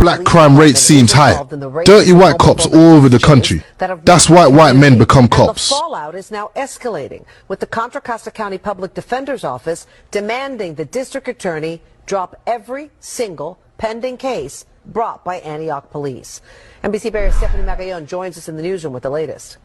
black crime rate seems high. Dirty white cops all over the country. That's why white men become cops. The fallout is now escalating, with the Contra Costa County Public Defender's Office demanding the district attorney drop every single pending case brought by Antioch police. NBC Bear's Stephanie Magallon joins us in the newsroom with the latest.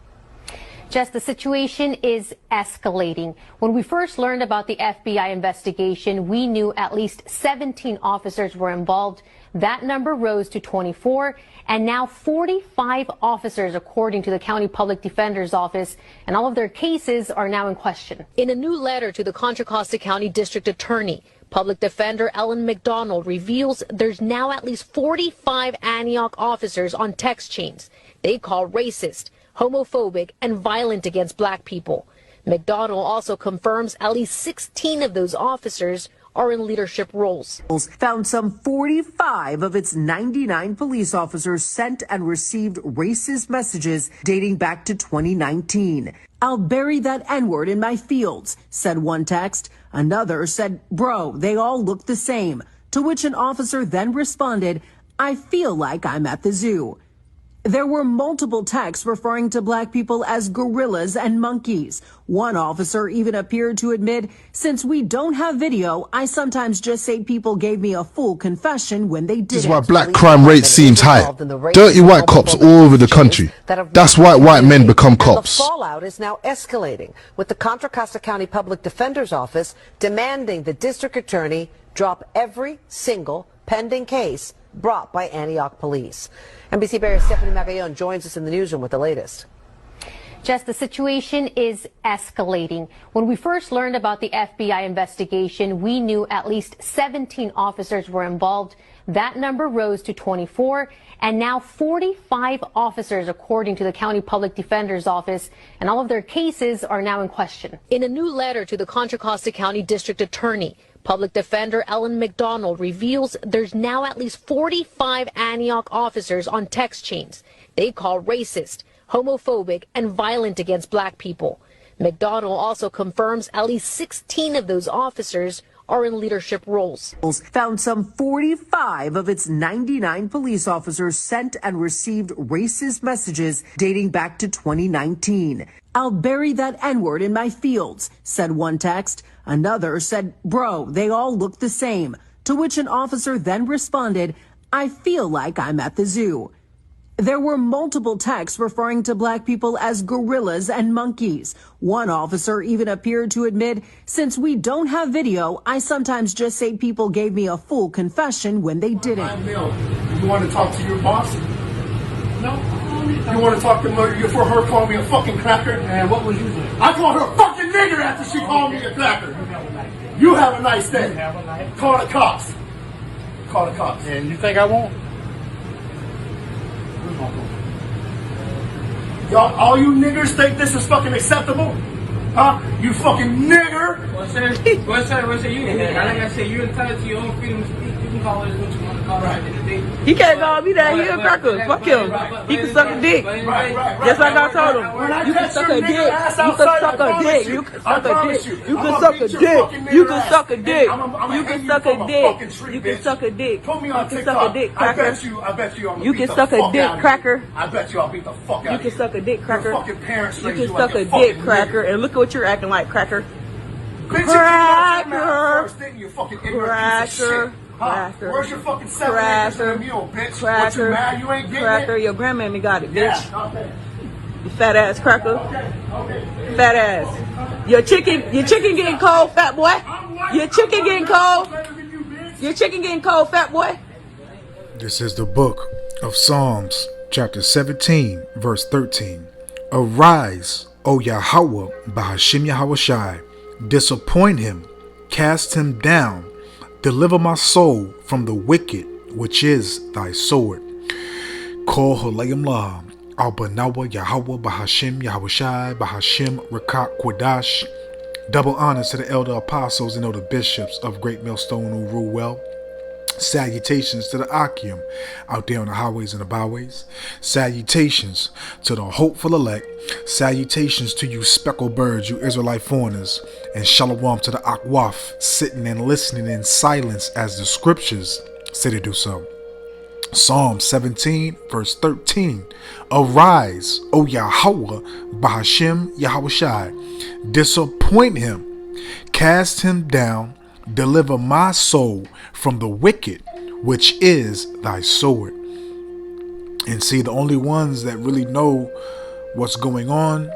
Jess, the situation is escalating. When we first learned about the FBI investigation, we knew at least 17 officers were involved. That number rose to 24, and now 45 officers, according to the County Public Defender's Office, and all of their cases are now in question. In a new letter to the Contra Costa County District Attorney, Public Defender Ellen McDonald reveals there's now at least 45 Antioch officers on text chains they call racist, homophobic, and violent against black people. McDonald also confirms at least 16 of those officers are in leadership roles. Found some 45 of its 99 police officers sent and received racist messages dating back to 2019. "I'll bury that N-word in my fields," said one text. Another said, "Bro, they all look the same." To which an officer then responded, "I feel like I'm at the zoo." There were multiple texts referring to black people as gorillas and monkeys. One officer even appeared to admit, "Since we don't have video, I sometimes just say people gave me a full confession when they didn't." This is why black crime rate seems high. Dirty white cops all over the country. That's why white men become cops. The fallout is now escalating, with the Contra Costa County Public Defender's Office demanding the district attorney drop every single pending case brought by Antioch police. NBC Bear's Stephanie Magallon joins us in the newsroom with the latest. Jess, the situation is escalating. When we first learned about the FBI investigation, we knew at least 17 officers were involved. That number rose to 24, and now 45 officers, according to the County Public Defender's Office, and all of their cases are now in question. In a new letter to the Contra Costa County District Attorney, Public Defender Ellen McDonald reveals there's now at least 45 Antioch officers on text chains they call racist, homophobic, and violent against black people. McDonald also confirms at least 16 of those officers are in leadership roles. Found some 45 of its 99 police officers sent and received racist messages dating back to 2019. "I'll bury that N-word in my fields," said one text. Another said, "Bro, they all look the same." To which an officer then responded, "I feel like I'm at the zoo." There were multiple texts referring to black people as gorillas and monkeys. One officer even appeared to admit, "Since we don't have video, I sometimes just say people gave me a full confession when they didn't." You want to talk to your boss? No. You want to talk to her for her calling me a fucking cracker? And what was you doing? I called her a fucking nigger after she called me a cracker. You have a nice day. Call the cops. Call the cops. And you think I won't? Y'all, all you niggers think this is fucking acceptable? Huh? You fucking nigger! What's that? You like I said, you're entitled to your own freedom to speak. You can call it what you want to call it. He can't call me that. He a cracker. Fuck him. He can suck a dick. Just like I told him. You can suck a dick. You can suck a dick. You can suck a dick. You can suck a dick. You can suck a dick. You can suck a dick. You can suck a dick. Put me You on can TikTok. suck a dick, I cracker. bet you I'm You beat can the suck a fuck dick, out of you. cracker. I bet you I'll beat the fuck out You of you. can suck a dick, cracker. Your fucking parents You raised can you suck like a fucking dick, cracker. And look at what you're acting like, cracker. Bitch, you came out your mouth Cracker. first, didn't you, fucking ignorant piece of Cracker. shit? Huh? Cracker. Where's your fucking 7 acres and a mule, bitch? What, you Cracker. mad you ain't getting Cracker. it? Your grandmammy got it, bitch. Yeah, okay. You fat ass cracker. Okay. Fat ass. Your chicken getting cold, fat boy. Your chicken getting cold. Your chicken getting cold, fat boy. This is the book of Psalms, chapter 17, verse 13. Arise, O Yahweh, Bahashim Yahawashi. Disappoint him, cast him down. Deliver my soul from the wicked, which is thy sword. Call Halayim La, Al-Banawa Yahweh, Bahashim Yahawashi, Bahashim Rakat Kwadash. Double honors to the elder apostles and elder bishops of Great Millstone who rule well. Salutations to the Akim out there on the highways and the byways. Salutations to the hopeful elect. Salutations to you speckled birds, you Israelite foreigners. And shalom to the Akwaf, sitting and listening in silence as the scriptures say to do so. Psalm 17 verse 13. Arise, O Yahweh, Bahashem Yahushai. Disappoint him. Cast him down. Deliver my soul from the wicked, which is thy sword. And see, the only ones that really know what's going on,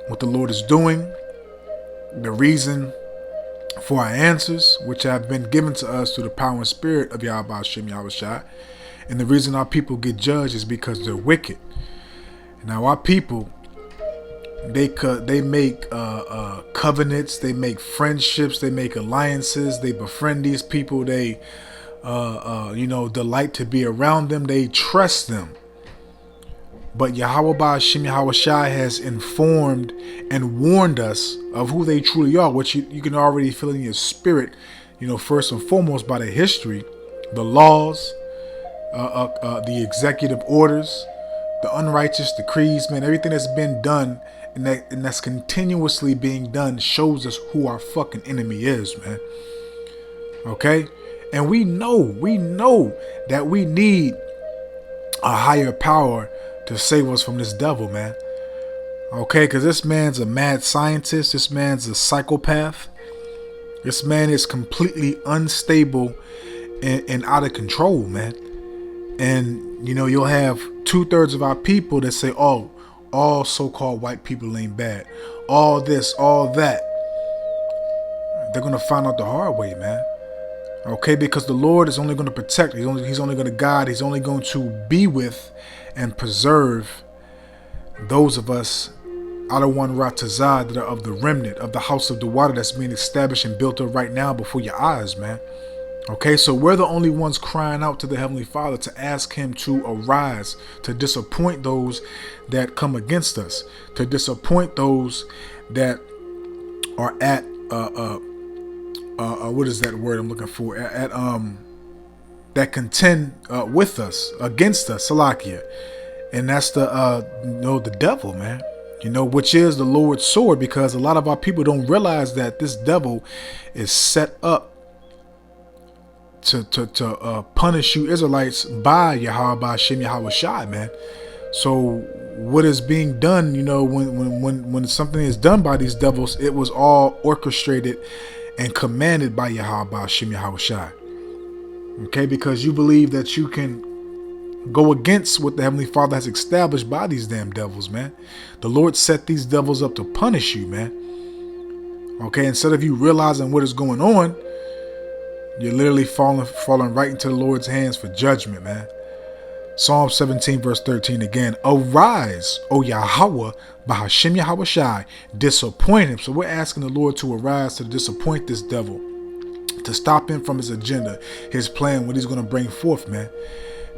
what the Lord is doing, the reason for our answers, which have been given to us through the power and spirit of Yahweh Hashem Yahushua. And the reason our people get judged is because they're wicked. Now our people, they make covenants, they make friendships, they make alliances, they befriend these people, they delight to be around them, they trust them. But Yahweh Hashem Yahushua has informed and warned us of who they truly are, which you can already feel in your spirit, first and foremost by the history, the laws, the executive orders, the unrighteous decrees, man, everything that's been done and that's continuously being done shows us who our fucking enemy is, man. Okay? And we know that we need a higher power to save us from this devil, man. Okay, because this man's a mad scientist. This man's a psychopath. This man is completely unstable and out of control, man. And, you'll have 2/3 of our people that say, oh, all so-called white people ain't bad. All this, all that. They're going to find out the hard way, man. Okay, because the Lord is only going to protect. He's only going to guide. He's only going to be with and preserve those of us out of one Ratazah that are of the remnant of the house of the water that's being established and built up right now before your eyes, man. Okay, so we're the only ones crying out to the Heavenly Father to ask him to arise, to disappoint those that come against us, to disappoint those that are at what is that word I'm looking for? That contend with us, against us, Salakia. And that's the devil, man. Which is the Lord's sword, because a lot of our people don't realize that this devil is set up to punish you Israelites by Yahweh Hashem Yahushai, man. So what is being done, when something is done by these devils, it was all orchestrated and commanded by Yahweh Hashem Yahushai. Okay, because you believe that you can go against what the Heavenly Father has established by these damn devils, man. The Lord set these devils up to punish you, man. Okay, instead of you realizing what is going on, you're literally falling right into the Lord's hands for judgment, man. Psalm 17 verse 13 again. Arise, O Yahweh, Bahashem Yahushai, disappoint him. So we're asking the Lord to arise to disappoint this devil, to stop him from his agenda, his plan, what he's going to bring forth, man.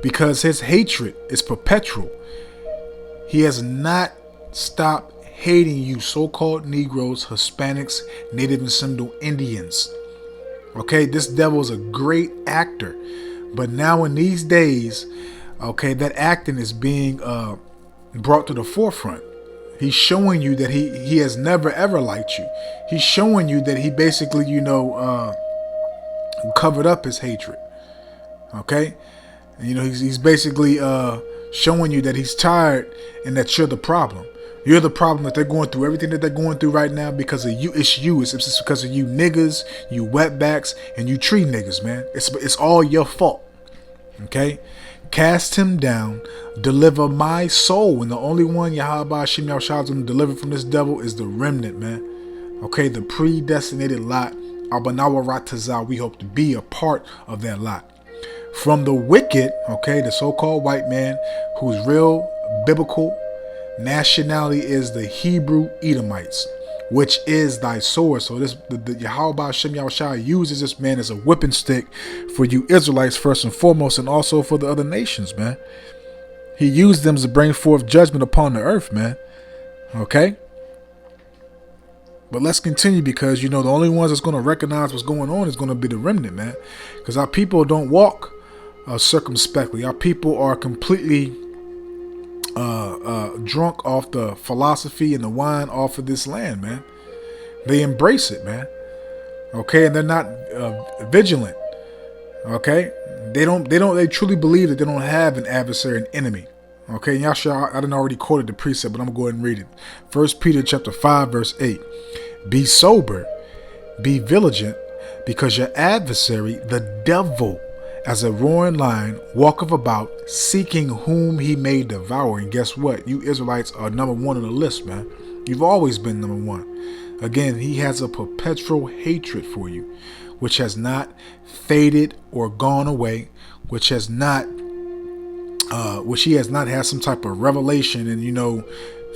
Because his hatred is perpetual. He has not stopped hating you so-called Negroes, Hispanics, Native and Seminole Indians. Okay, this devil is a great actor. But now in these days, okay, that acting is being brought to the forefront. He's showing you that he has never ever liked you. He's showing you that he basically, covered up his hatred. Okay? And, he's basically showing you that he's tired and that you're the problem. You're the problem, that they're going through everything that they're going through right now because of you. It's you. It's because of you niggas, you wetbacks, and you tree niggas, man. It's all your fault. Okay? Cast him down, deliver my soul. And the only one Yahweh Hashem Yahushua is going to deliver from this devil is the remnant, man. Okay? The predestinated lot. Abanawa Ratazah, we hope to be a part of that lot. From the wicked, okay, the so-called white man whose real biblical nationality is the Hebrew Edomites, which is thy sword. So the Yahweh Hashem Yahushua uses this man as a whipping stick for you Israelites first and foremost, and also for the other nations, man. He used them to bring forth judgment upon the earth, man. Okay? But let's continue, because, the only ones that's going to recognize what's going on is going to be the remnant, man. Because our people don't walk circumspectly. Our people are completely drunk off the philosophy and the wine off of this land, man. They embrace it, man. Okay, and they're not vigilant. Okay, They truly believe that they don't have an adversary, an enemy. Okay, and y'all sure I didn't already quoted the precept, but I'm gonna go ahead and read it. 1 Peter chapter 5, verse 8. Be sober, be vigilant, because your adversary, the devil, as a roaring lion, walketh about, seeking whom he may devour. And guess what? You Israelites are number one on the list, man. You've always been number one. Again, he has a perpetual hatred for you, which has not faded or gone away, which he has not had some type of revelation and,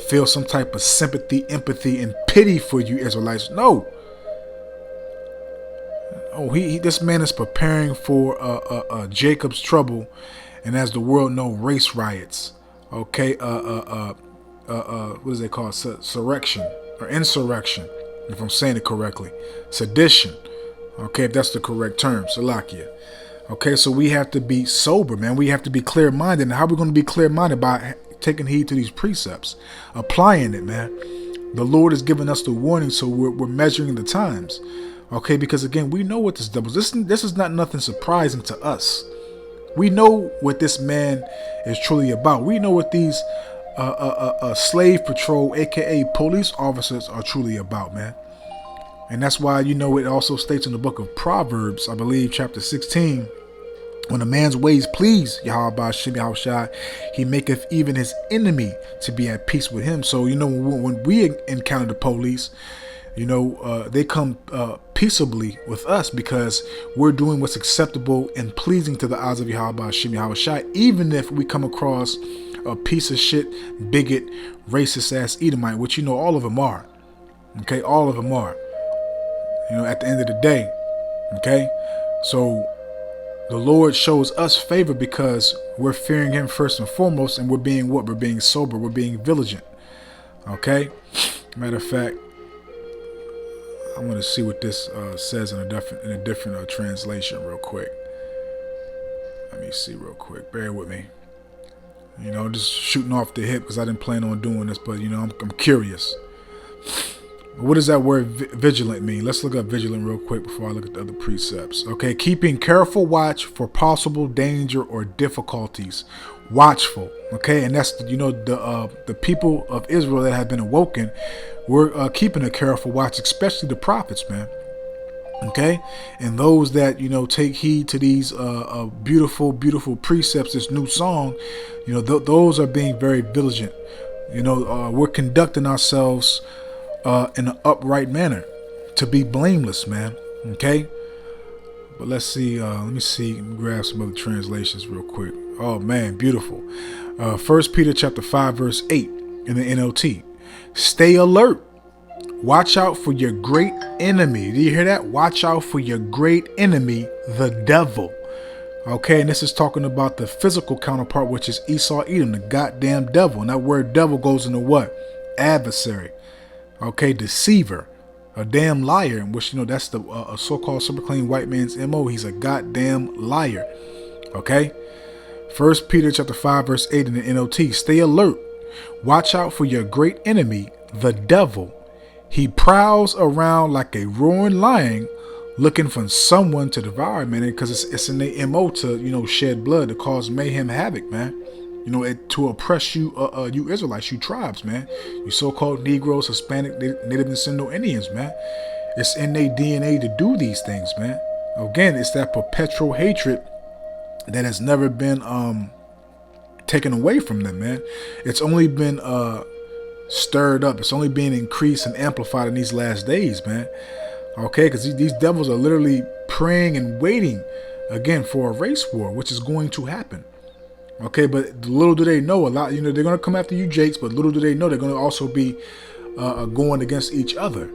feel some type of sympathy, empathy, and pity for you Israelites. No. Oh, this man is preparing for Jacob's trouble, and as the world know, race riots. Okay, what is they call surrection or insurrection, if I'm saying it correctly, sedition. Okay, if that's the correct term, Salakia. Okay, so we have to be sober, man. We have to be clear-minded. And how are we going to be clear-minded? By taking heed to these precepts, applying it, man. The Lord has given us the warning, so we're measuring the times. Okay, because again, we know what this devil is. This is not nothing surprising to us. We know what this man is truly about. We know what these slave patrol, aka police officers, are truly about, man. And that's why, it also states in the book of Proverbs, I believe, chapter 16, when a man's ways please Yahweh Shem Yahushai, he maketh even his enemy to be at peace with him. So, when we encounter the police, they come peaceably with us because we're doing what's acceptable and pleasing to the eyes of Yahweh Shem Yahushai, even if we come across a piece of shit, bigot, racist ass Edomite, which all of them are. Okay, all of them are. At the end of the day. Okay, so the Lord shows us favor because we're fearing him first and foremost, and we're being what? We're being sober, we're being vigilant. Okay, matter of fact, I'm going to see what this says in a different translation real quick. Let me see real quick. Bear with me. Just shooting off the hip because I didn't plan on doing this, but I'm curious. What does that word vigilant mean? Let's look up vigilant real quick before I look at the other precepts. Okay, keeping careful watch for possible danger or difficulties. Watchful. Okay, and that's the people of Israel that have been awoken. We're keeping a careful watch, especially the prophets, man. Okay, and those that take heed to these beautiful precepts, this new song, those are being very vigilant. We're conducting ourselves in an upright manner to be blameless, man. Okay, but let's see. Let me grab some other translations real quick. Oh man, beautiful. 1 Peter chapter 5 verse 8 in the NLT. Stay alert. Watch out for your great enemy. Do you hear that? Watch out for your great enemy, the devil. Okay, and this is talking about the physical counterpart, which is Esau, Edom, the goddamn devil. And that word devil goes into what? Adversary. Okay, deceiver. A damn liar, in which, that's the a so-called super clean white man's MO. He's a goddamn liar. Okay? 1 Peter chapter 5, verse 8 in the NLT. Stay alert. Watch out for your great enemy, the devil. He prowls around like a roaring lion, looking for someone to devour, man, because it's in their MO to, shed blood, to cause mayhem, havoc, man. To oppress you, you Israelites, you tribes, man. You so-called Negroes, Hispanic, Native Descendant Indians, man. It's in their DNA to do these things, man. Again, it's that perpetual hatred that has never been taken away from them, man. It's only been stirred up. It's only being increased and amplified in these last days, man. Okay, because these devils are literally praying and waiting again for a race war, which is going to happen. Okay, but little do they know, a lot, they're going to come after you, Jakes, but little do they know they're going to also be going against each other.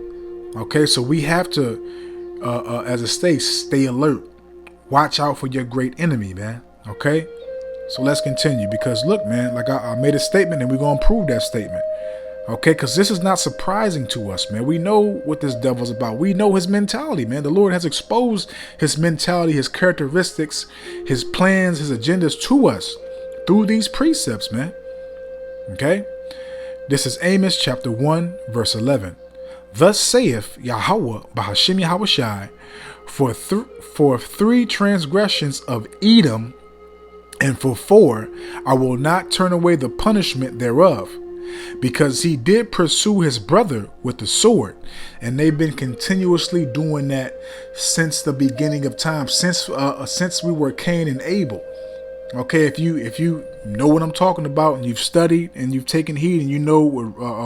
Okay, so we have to, as a state, stay alert. Watch out for your great enemy, man. Okay, so let's continue, because look, man, like I made a statement and we're going to prove that statement. Okay, because this is not surprising to us, man. We know what this devil's about. We know his mentality, man. The Lord has exposed his mentality, his characteristics, his plans, his agendas to us through these precepts, man. Okay, this is Amos chapter 1 verse 11. Thus saith Yahweh Bahashem Yahushai, For 3 transgressions of Edom, and for 4, I will not turn away the punishment thereof, because he did pursue his brother with the sword. And they've been continuously doing that since the beginning of time, since we were Cain and Abel. Okay, if you know what I'm talking about, and you've studied and you've taken heed, and you know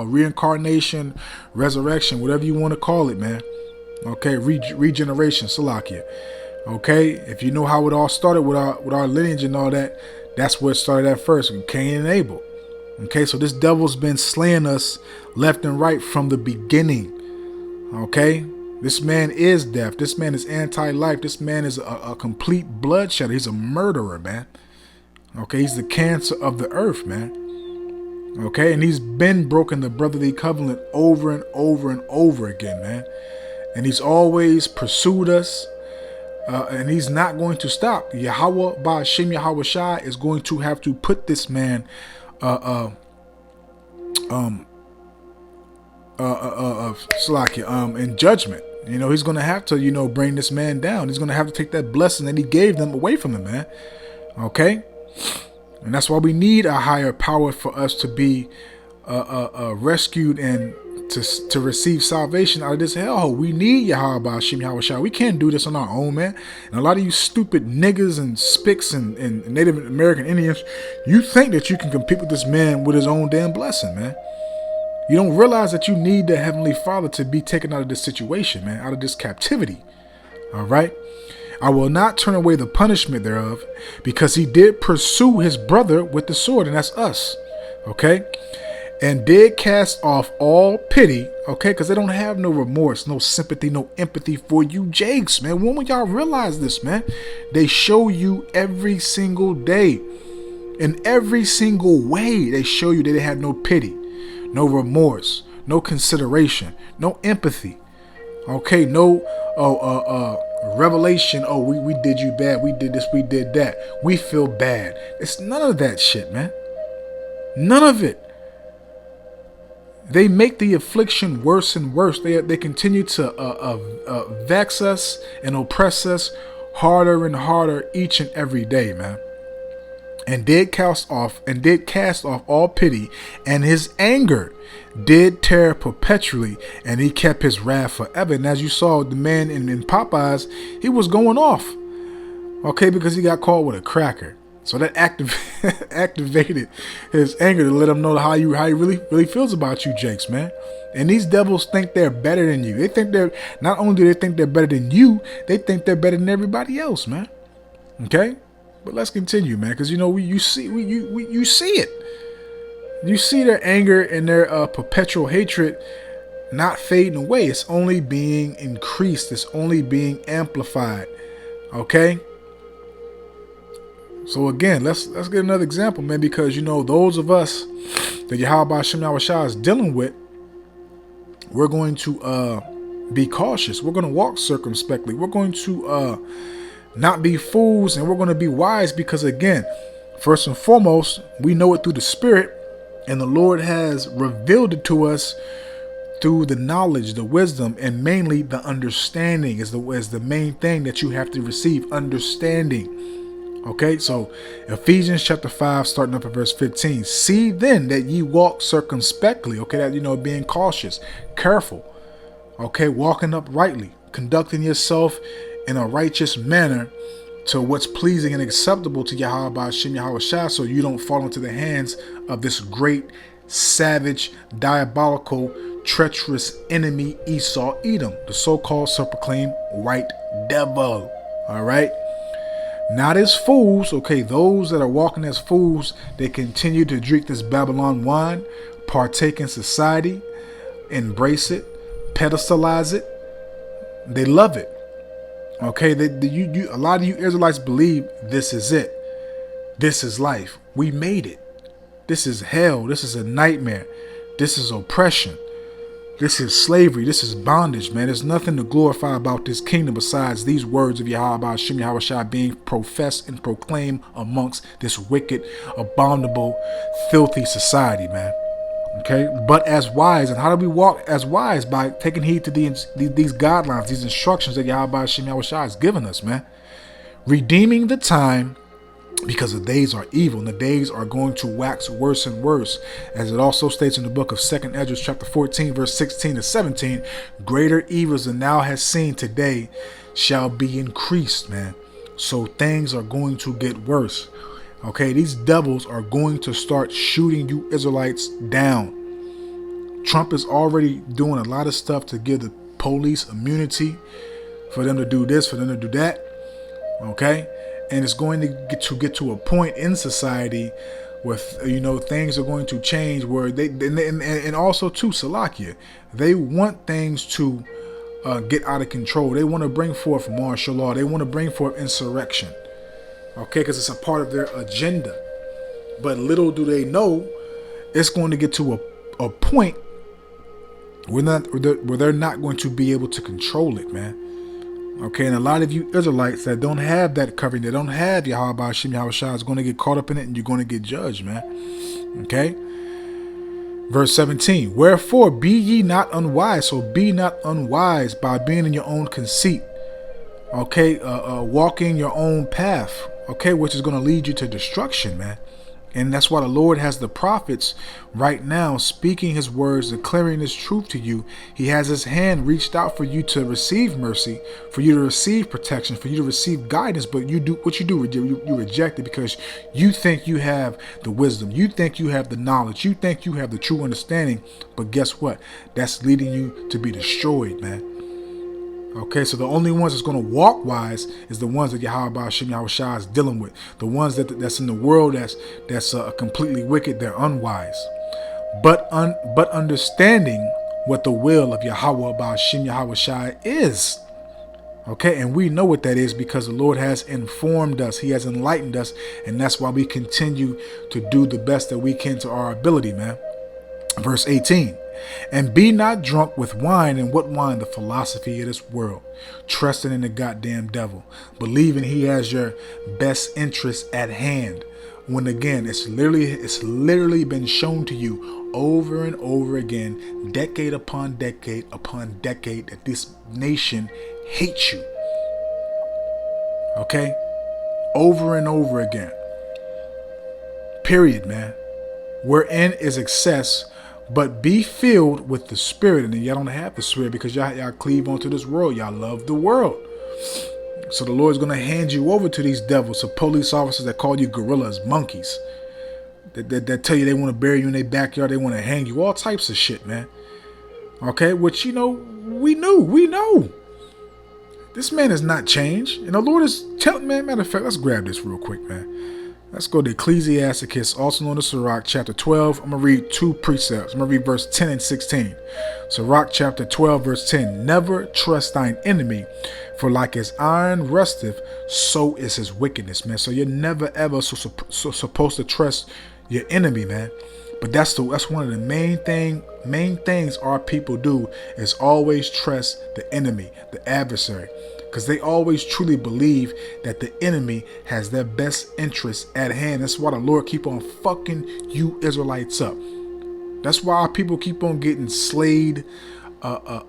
reincarnation, resurrection, whatever you want to call it, man. Okay, regeneration, Salakia. Okay, if you know how it all started with our lineage and all that, that's where it started at first, with Cain and Abel. Okay, so this devil's been slaying us left and right from the beginning. Okay, this man is death. This man is anti-life. This man is a complete bloodshedder. He's a murderer, man. Okay, he's the cancer of the earth, man. Okay, and he's been broken the brotherly covenant over and over and over again, man. And he's always pursued us, and he's not going to stop. Yahweh Ba'ashem Yahweh Shai is going to have to put this man in judgment. You know, he's going to have to, you know, bring this man down. He's going to have to take that blessing that he gave them away from him, man. Okay? And that's why we need a higher power for us to be rescued and to receive salvation out of this hellhole. We need Yahweh Ba'ashem Yahweh Shai. We can't do this on our own, man. And a lot of you stupid niggas and spics and Native American Indians, you think that you can compete with this man with his own damn blessing, man. You don't realize that you need the Heavenly Father to be taken out of this situation, man, out of this captivity. All right? I will not turn away the punishment thereof, because he did pursue his brother with the sword, and that's us. Okay? And did cast off all pity, okay? Because they don't have no remorse, no sympathy, no empathy for you jakes, man. When will y'all realize this, man? They show you every single day. In every single way, they show you that they had no pity, no remorse, no consideration, no empathy. Okay, no revelation. Oh, we did you bad. We did this, we did that. We feel bad. It's none of that shit, man. None of it. They make the affliction worse and worse. They continue to vex us and oppress us harder and harder each and every day, man. And did cast off all pity, and his anger did tear perpetually, and he kept his wrath forever. And as you saw, the man in Popeyes, he was going off, okay, because he got caught with a cracker. So that activated his anger to let him know how he really feels about you jakes, man. And these devils think they're better than you. They think not only do they think they're better than you, they think they're better than everybody else, man. Okay? But let's continue, man, because you know you see it. You see their anger and their perpetual hatred not fading away. It's only being increased. It's only being amplified. Okay? So again, let's get another example, man, because you know those of us that Yahweh Ba'ashem Yahweh Shai is dealing with, we're going to be cautious. We're going to walk circumspectly. We're going to not be fools, and we're going to be wise, because again, first and foremost, we know it through the Spirit, and the Lord has revealed it to us through the knowledge, the wisdom, and mainly the understanding is the main thing that you have to receive, understanding. Okay, so Ephesians chapter 5, starting up at verse 15. See then that ye walk circumspectly. Okay, that, you know, being cautious, careful. Okay, walking uprightly, conducting yourself in a righteous manner to what's pleasing and acceptable to Yahweh Ba'ashem Yahweh Shai, so you don't fall into the hands of this great, savage, diabolical, treacherous enemy Esau Edom, the so-called self-proclaimed white devil. All right. Not as fools, okay, those that are walking as fools, they continue to drink this Babylon wine, partake in society, embrace it, pedestalize it. They love it. Okay, a lot of you Israelites believe this is it. This is life. We made it. This is hell. This is a nightmare. This is oppression. This is slavery. This is bondage, man. There's nothing to glorify about this kingdom besides these words of Yahweh Ba'ashem Yahweh Shai being professed and proclaimed amongst this wicked, abominable, filthy society, man. Okay, but as wise, and how do we walk as wise? By taking heed to these guidelines, these instructions that Yahweh Shem Yahushua has given us, man. Redeeming the time, because the days are evil, and the days are going to wax worse and worse. As it also states in the book of 2nd Ezra chapter 14, verse 16 to 17, greater evils than thou hast seen today shall be increased, man. So things are going to get worse. Okay, these devils are going to start shooting you Israelites down. Trump is already doing a lot of stuff to give the police immunity, for them to do this, for them to do that. Okay, and it's going to get to a point in society where things are going to change, where they and also too, Salakia, they want things to get out of control. They want to bring forth martial law. They want to bring forth insurrection. Okay, because it's a part of their agenda. But little do they know, it's going to get to a point where they're not going to be able to control it, man. Okay, and a lot of you Israelites that don't have that covering, that don't have Yahweh Shem Yahushua, is going to get caught up in it, and you're going to get judged, man. Okay? Verse 17, wherefore be ye not unwise, so be not unwise by being in your own conceit. Okay, walking your own path, okay, which is going to lead you to destruction, man. And that's why the Lord has the prophets right now speaking his words, declaring his truth to you. He has his hand reached out for you to receive mercy, for you to receive protection, for you to receive guidance. But you reject it because you think you have the wisdom. You think you have the knowledge. You think you have the true understanding. But guess what? That's leading you to be destroyed, man. Okay, so the only ones that's going to walk wise is the ones that Yahweh Shem Yahushua is dealing with. The ones that's in the world that's completely wicked, they're unwise. But understanding what the will of Yahweh Shem Yahushua is. Okay, and we know what that is because the Lord has informed us. He has enlightened us, and that's why we continue to do the best that we can to our ability, man. Verse 18. And be not drunk with wine. And what wine? The philosophy of this world. Trusting in the goddamn devil. Believing he has your best interest at hand. When again, it's literally been shown to you over and over again, decade upon decade, that this nation hates you. Okay? Over and over again. Period, man. Wherein is excess. But be filled with the Spirit. And then y'all don't have the Spirit because y'all cleave onto this world. Y'all love the world. So the Lord's going to hand you over to these devils, to police officers that call you gorillas, monkeys. That tell you they want to bury you in their backyard. They want to hang you. All types of shit, man. Okay? Which, we know. This man has not changed. And the Lord is telling, man, matter of fact, let's grab this real quick, man. Let's go to Ecclesiasticus, also known as Sirach, chapter 12. I'm going to read two precepts. I'm going to read verse 10 and 16. Sirach, chapter 12, verse 10. Never trust thine enemy, for like as iron rusteth, so is his wickedness, man. So you're never, ever so supposed to trust your enemy, man. But that's one of the main things our people do is always trust the enemy, the adversary. Because they always truly believe that the enemy has their best interests at hand. That's why the Lord keep on fucking you Israelites up. That's why our people keep on getting slayed, put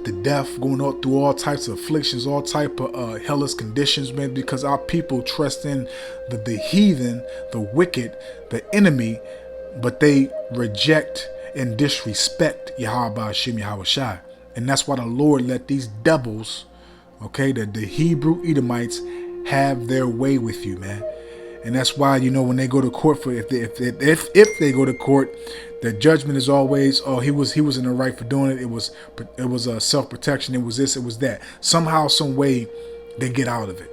to death, going through all types of afflictions, all type of hellish conditions, man. Because our people trust in the heathen, the wicked, the enemy, but they reject and disrespect Yahweh Shem Yahushua. And that's why the Lord let these devils, okay, the Hebrew Edomites, have their way with you, man. And that's why, when they go to court, if they go to court, the judgment is always, oh, he was in the right for doing it. It was self-protection. It was this, it was that. Somehow, some way, they get out of it.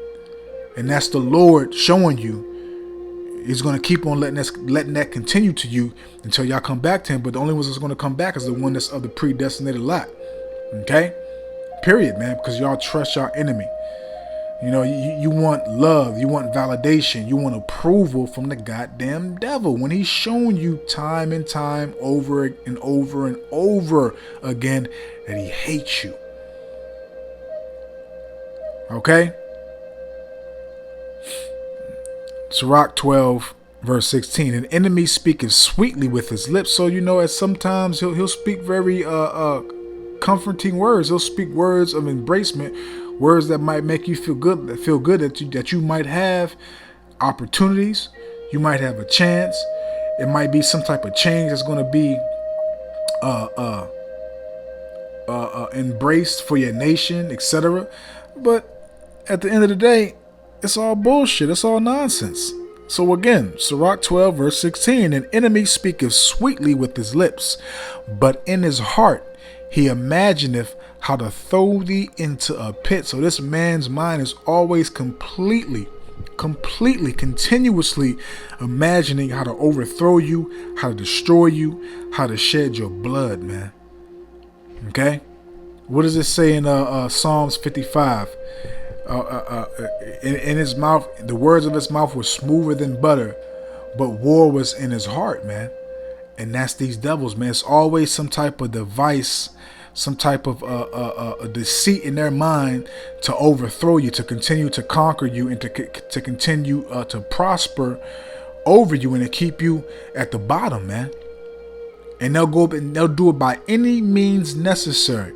And that's the Lord showing you. He's going to keep on letting that continue to you until y'all come back to him. But the only ones that's going to come back is the one that's of the predestinated lot. Okay? Period, man. Because y'all trust your enemy. You want love. You want validation. You want approval from the goddamn devil. When he's showing you time and time over and over and over again that he hates you. Okay? Sirach 12 Verse 16, an enemy speaketh sweetly with his lips. So, you know, at sometimes he'll speak very comforting words. He'll speak words of embracement, words that might make you feel good, that you might have opportunities, you might have a chance. It might be some type of change that's going to be embraced for your nation, etc. But at the end of the day, it's all bullshit. It's all nonsense. So again, Sirach 12 verse 16, an enemy speaketh sweetly with his lips, but in his heart he imagineth how to throw thee into a pit. So this man's mind is always continuously imagining how to overthrow you, how to destroy you, how to shed your blood, man. Okay? What does it say in Psalms 55? In his mouth, the words of his mouth were smoother than butter, but war was in his heart, man. And that's these devils, man. It's always some type of device, some type of a deceit in their mind to overthrow you, to continue to conquer you, and to continue to prosper over you, and to keep you at the bottom, man. And they'll go and they'll do it by any means necessary.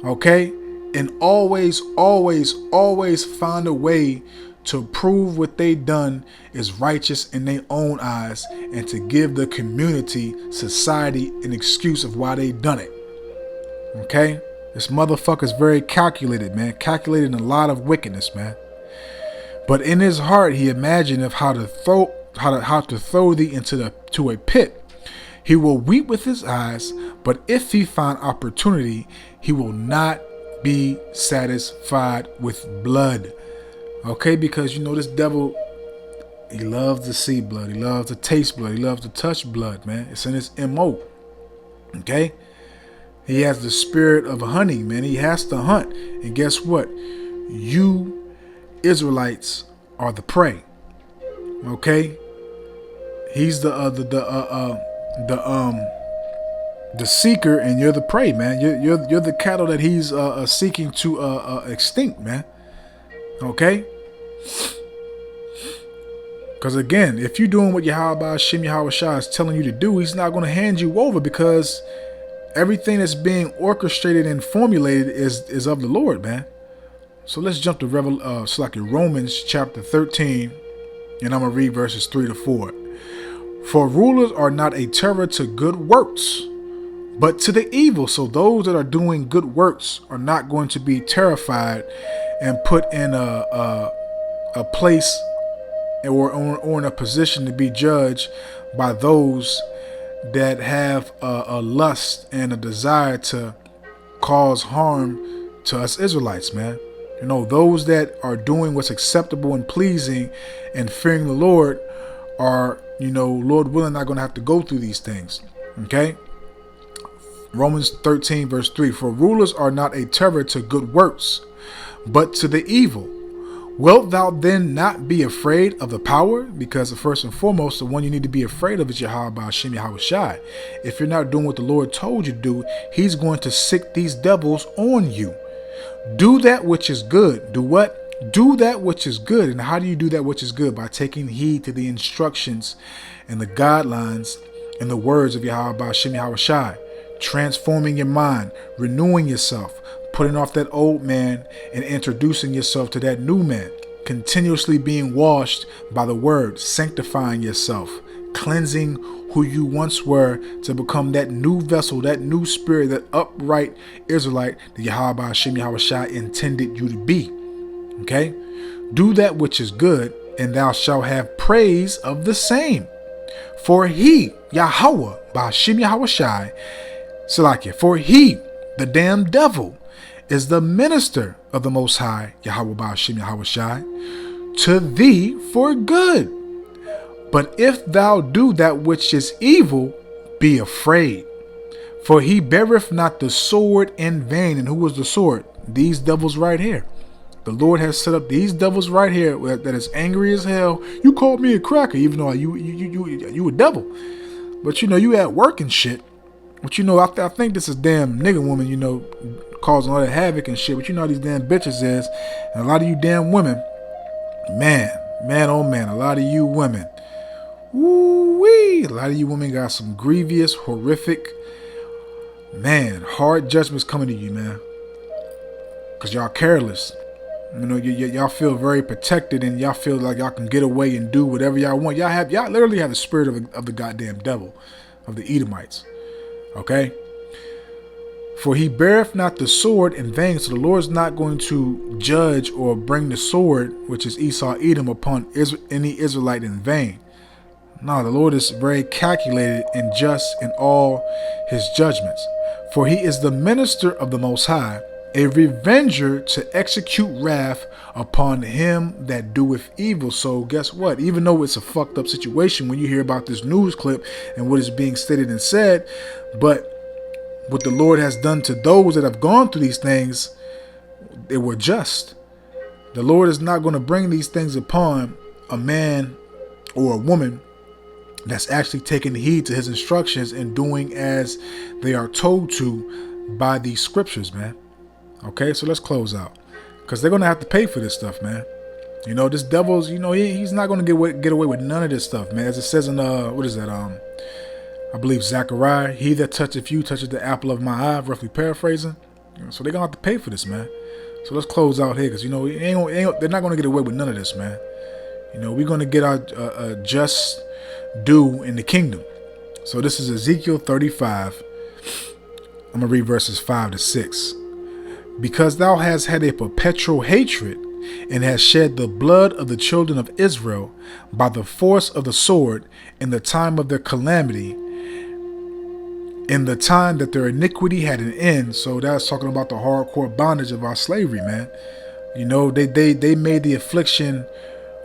Okay? And always find a way to prove what they done is righteous in their own eyes, and to give the community, society, an excuse of why they done it. Okay? This motherfucker's very calculated, man. Calculated in a lot of wickedness, man. But in his heart he imagined of how to throw thee into a pit. He will weep with his eyes, but if he find opportunity, he will not be satisfied with blood. Okay, because you know this devil, he loves to see blood, he loves to taste blood, he loves to touch blood, man. It's in his MO. Okay, he has the spirit of honey, man. He has to hunt, and guess what? You Israelites are the prey. Okay, he's the seeker, and you're the prey, man. You're the cattle that he's seeking to extinct, man. Okay? Because again, if you're doing what Yahweh Shem Yahweh Shai is telling you to do, he's not going to hand you over, because everything that's being orchestrated and formulated is of the Lord, man. So let's jump to Romans chapter 13, and I'm going to read verses 3 to 4. For rulers are not a terror to good works, but to the evil. So those that are doing good works are not going to be terrified and put in a place or in a position to be judged by those that have a lust and a desire to cause harm to us Israelites, man. You know, those that are doing what's acceptable and pleasing and fearing the Lord are, you know, Lord willing, not going to have to go through these things. Okay? Romans 13 verse 3. For rulers are not a terror to good works, but to the evil. Wilt thou then not be afraid of the power? Because first and foremost, the one you need to be afraid of is Yahweh Shem Yahweh Shai. If you're not doing what the Lord told you to do, he's going to sick these devils on you. Do that which is good. Do what? Do that which is good. And how do you do that which is good? By taking heed to the instructions and the guidelines and the words of Yahweh Shem Yahweh Shai. Transforming your mind, renewing yourself, putting off that old man and introducing yourself to that new man. Continuously being washed by the word, sanctifying yourself, cleansing who you once were to become that new vessel, that new spirit, that upright Israelite that Yahweh Shem Yahweh Shai intended you to be. Okay? Do that which is good, and thou shalt have praise of the same. For he, Yahweh, Ba'ashem Yahweh Shai, Salakia, for he, the damn devil, is the minister of the Most High, Yahweh Ba'ashem Yahweh Shai, to thee for good. But if thou do that which is evil, be afraid. For he beareth not the sword in vain. And who was the sword? These devils right here. The Lord has set up these devils right here that is angry as hell. You called me a cracker, even though you a devil. But you know, you at work and shit. But you know, I think this is damn nigga woman, you know, causing all that havoc and shit. But you know how these damn bitches is. And a lot of you damn women, man, oh man, a lot of you women, Woo-wee. A lot of you women got some grievous, horrific, man, hard judgments coming to you, man. Because y'all careless. You know, y'all feel very protected, and y'all feel like y'all can get away and do whatever y'all want. Y'all literally have the spirit of the goddamn devil, of the Edomites. Okay? For he beareth not the sword in vain. So the Lord's not going to judge or bring the sword, which is Esau, Edom, upon any Israelite in vain. No, the Lord is very calculated and just in all his judgments. For he is the minister of the Most High, a revenger to execute wrath upon him that doeth evil. So guess what? Even though it's a fucked up situation when you hear about this news clip and what is being stated and said, but what the Lord has done to those that have gone through these things, they were just. The Lord is not going to bring these things upon a man or a woman that's actually taking heed to his instructions and doing as they are told to by these scriptures, man. Okay, so let's close out, because they're going to have to pay for this stuff, man. You know, this devil's, you know, he's not going to get away with none of this stuff, man. As it says in, what is that? I believe Zechariah, he that toucheth you touches the apple of my eye, roughly paraphrasing. You know, so they're going to have to pay for this, man. So let's close out here, because, you know, they're not going to get away with none of this, man. You know, we're going to get our just due in the kingdom. So this is Ezekiel 35. I'm going to read verses 5 to 6. Because thou hast had a perpetual hatred, and hast shed the blood of the children of Israel by the force of the sword in the time of their calamity, in the time that their iniquity had an end. So that's talking about the hardcore bondage of our slavery, man. You know, they made the affliction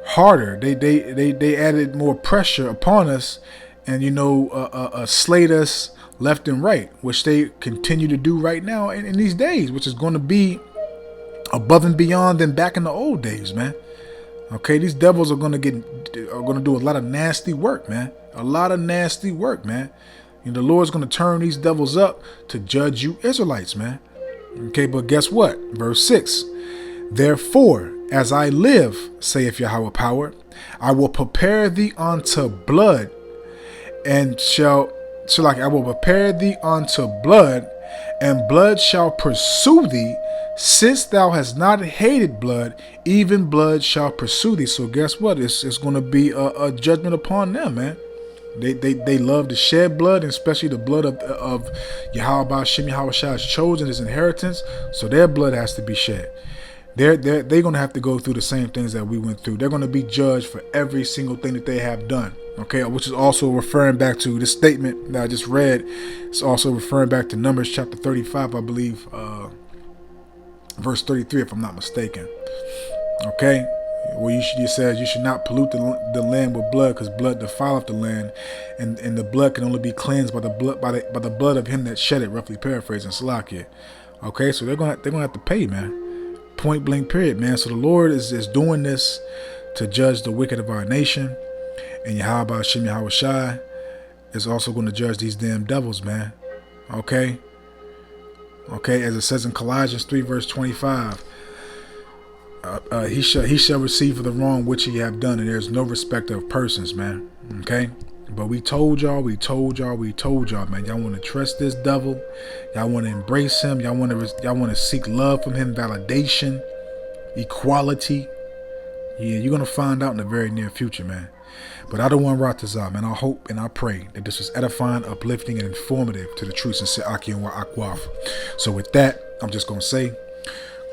harder. They added more pressure upon us, and, you know, slayed us left and right, which they continue to do right now in these days, which is going to be above and beyond than back in the old days, man. Okay, these devils are going to do a lot of nasty work, man. A lot of nasty work, man. And the Lord's going to turn these devils up to judge you Israelites, man. Okay, but guess what? Verse 6. Therefore, as I live, saith Yahweh power, I will prepare thee unto blood, and I will prepare thee unto blood, and blood shall pursue thee. Since thou hast not hated blood, even blood shall pursue thee. So guess what? It's going to be a judgment upon them, man. They love to shed blood, and especially the blood of Yahweh Ba'Shem Yahweh Shai's chosen, his inheritance. So their blood has to be shed. They're going to have to go through the same things that we went through. They're going to be judged for every single thing that they have done. Okay, which is also referring back to this statement that I just read. It's also referring back to Numbers chapter 35, I believe, verse 33, if I'm not mistaken. Okay, where it says you should not pollute the land with blood, because blood defileth the land, and the blood can only be cleansed by the blood of him that shed it, roughly paraphrasing Salakia. Okay, so they're gonna have to pay, man. Point blank, period, man. So the Lord is doing this to judge the wicked of our nation. And Yahweh Ba'Shem Yahweh Shai is also going to judge these damn devils, man. Okay? Okay, as it says in Colossians 3 verse 25, he shall receive for the wrong which he have done, and there's no respect of persons, man. Okay? But we told y'all, man. Y'all want to trust this devil. Y'all want to embrace him. Y'all want to seek love from him, validation, equality. Yeah, you're going to find out in the very near future, man. But I don't want Ratazah, man. I hope and I pray that this was edifying, uplifting, and informative to the true sincere Aki and Wa Akwaf. So with that, I'm just going to say,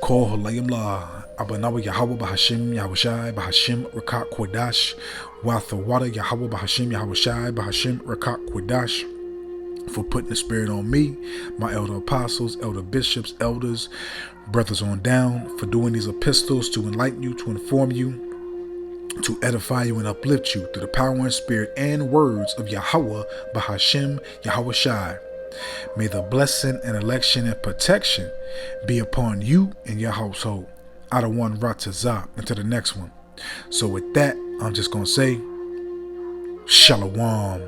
Call Halayim La, Abanawa Yahweh Bahashim Yahushai Bahashim Rakat Kwadash, Wathawada Yahweh Bahashim Yahushai Bahashim Rakat Kwadash, for putting the spirit on me, my elder apostles, elder bishops, elders, brothers on down, for doing these epistles to enlighten you, to inform you, to edify you and uplift you through the power and spirit and words of Yahweh Bahashim Yahweh Shai. May the blessing and election and protection be upon you and your household. Out of one Ratazah into the next one. So with that, I'm just going to say, Shalom.